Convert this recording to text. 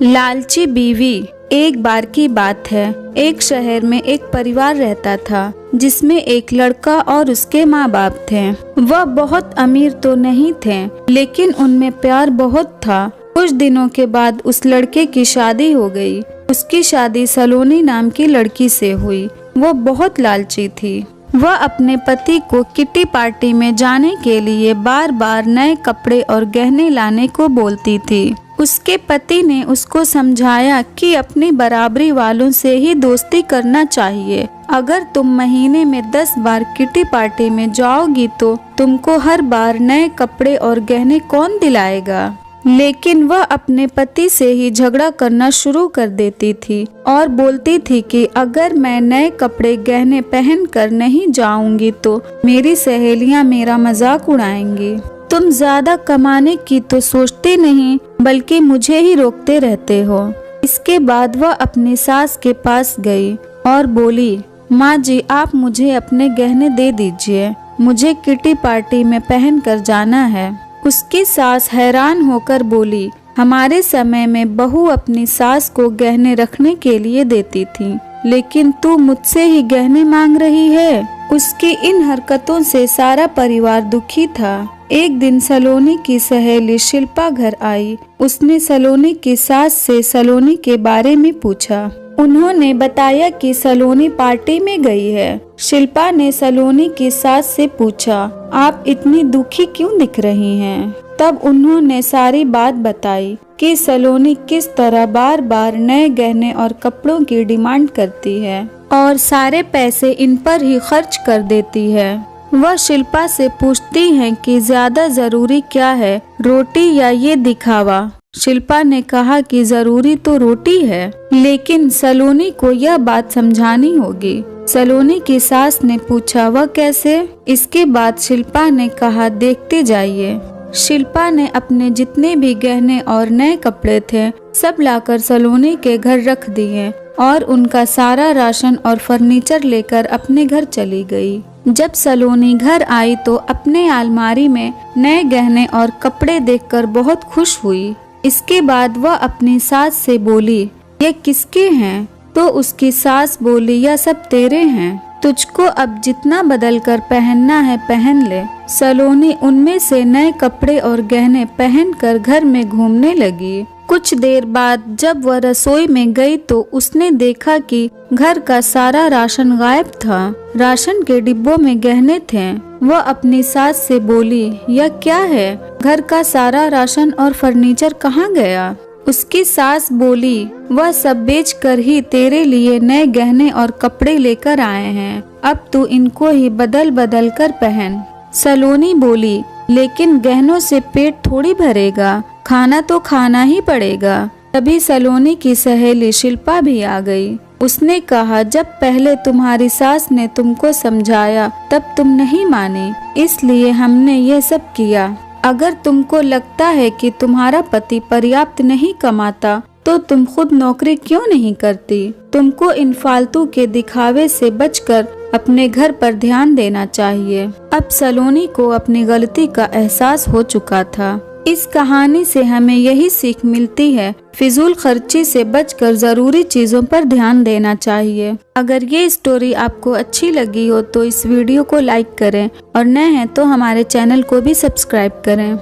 लालची बीवी। एक बार की बात है, एक शहर में एक परिवार रहता था जिसमें एक लड़का और उसके माँ बाप थे। वह बहुत अमीर तो नहीं थे, लेकिन उनमें प्यार बहुत था। कुछ दिनों के बाद उस लड़के की शादी हो गई। उसकी शादी सलोनी नाम की लड़की से हुई। वो बहुत लालची थी। वह अपने पति को किटी पार्टी में जाने के लिए बार बार नए कपड़े और गहने लाने को बोलती थी। उसके पति ने उसको समझाया कि अपनी बराबरी वालों से ही दोस्ती करना चाहिए। अगर तुम महीने में 10 बार किटी पार्टी में जाओगी तो तुमको हर बार नए कपड़े और गहने कौन दिलाएगा। लेकिन वह अपने पति से ही झगड़ा करना शुरू कर देती थी और बोलती थी कि अगर मैं नए कपड़े गहने पहन कर नहीं जाऊंगी तो मेरी सहेलियां मेरा मजाक उड़ाएंगी। तुम ज्यादा कमाने की तो सोचते नहीं, बल्कि मुझे ही रोकते रहते हो। इसके बाद वह अपनी सास के पास गई और बोली, माँ जी आप मुझे अपने गहने दे दीजिए, मुझे किटी पार्टी में पहन कर जाना है। उसकी सास हैरान होकर बोली, हमारे समय में बहू अपनी सास को गहने रखने के लिए देती थी, लेकिन तू मुझसे ही गहने मांग रही है। उसकी इन हरकतों से सारा परिवार दुखी था। एक दिन सलोनी की सहेली शिल्पा घर आई। उसने सलोनी की सास से सलोनी के बारे में पूछा। उन्होंने बताया कि सलोनी पार्टी में गई है। शिल्पा ने सलोनी की सास से पूछा, आप इतनी दुखी क्यों दिख रही हैं? तब उन्होंने सारी बात बताई कि सलोनी किस तरह बार बार नए गहने और कपड़ों की डिमांड करती है और सारे पैसे इन पर ही खर्च कर देती है। वह शिल्पा से पूछती हैं कि ज्यादा जरूरी क्या है, रोटी या ये दिखावा। शिल्पा ने कहा कि जरूरी तो रोटी है, लेकिन सलोनी को यह बात समझानी होगी। सलोनी की सास ने पूछा, वह कैसे? इसके बाद शिल्पा ने कहा, देखते जाइए। शिल्पा ने अपने जितने भी गहने और नए कपड़े थे सब लाकर सलोनी के घर रख दिए और उनका सारा राशन और फर्नीचर लेकर अपने घर चली गई। जब सलोनी घर आई तो अपने अलमारी में नए गहने और कपड़े देखकर बहुत खुश हुई। इसके बाद वह अपनी सास से बोली, ये किसके हैं? तो उसकी सास बोली, यह सब तेरे हैं, तुझको अब जितना बदल कर पहनना है पहन ले। सलोनी उनमें से नए कपड़े और गहने पहनकर घर में घूमने लगी। कुछ देर बाद जब वह रसोई में गई तो उसने देखा कि घर का सारा राशन गायब था। राशन के डिब्बों में गहने थे। वह अपनी सास से बोली, यह क्या है? घर का सारा राशन और फर्नीचर कहाँ गया? उसकी सास बोली, वह सब बेचकर ही तेरे लिए नए गहने और कपड़े लेकर आए हैं, अब तू इनको ही बदल बदल कर पहन। सलोनी बोली, लेकिन गहनों से पेट थोड़ी भरेगा, खाना तो खाना ही पड़ेगा। तभी सलोनी की सहेली शिल्पा भी आ गई। उसने कहा, जब पहले तुम्हारी सास ने तुमको समझाया तब तुम नहीं मानी, इसलिए हमने ये सब किया। अगर तुमको लगता है कि तुम्हारा पति पर्याप्त नहीं कमाता तो तुम खुद नौकरी क्यों नहीं करती? तुमको इन फालतू के दिखावे से बचकर अपने घर पर ध्यान देना चाहिए। अब सलोनी को अपनी गलती का एहसास हो चुका था। इस कहानी से हमें यही सीख मिलती है, फिजूल खर्ची से बचकर जरूरी चीजों पर ध्यान देना चाहिए। अगर ये स्टोरी आपको अच्छी लगी हो तो इस वीडियो को लाइक करें और नए हैं तो हमारे चैनल को भी सब्सक्राइब करें।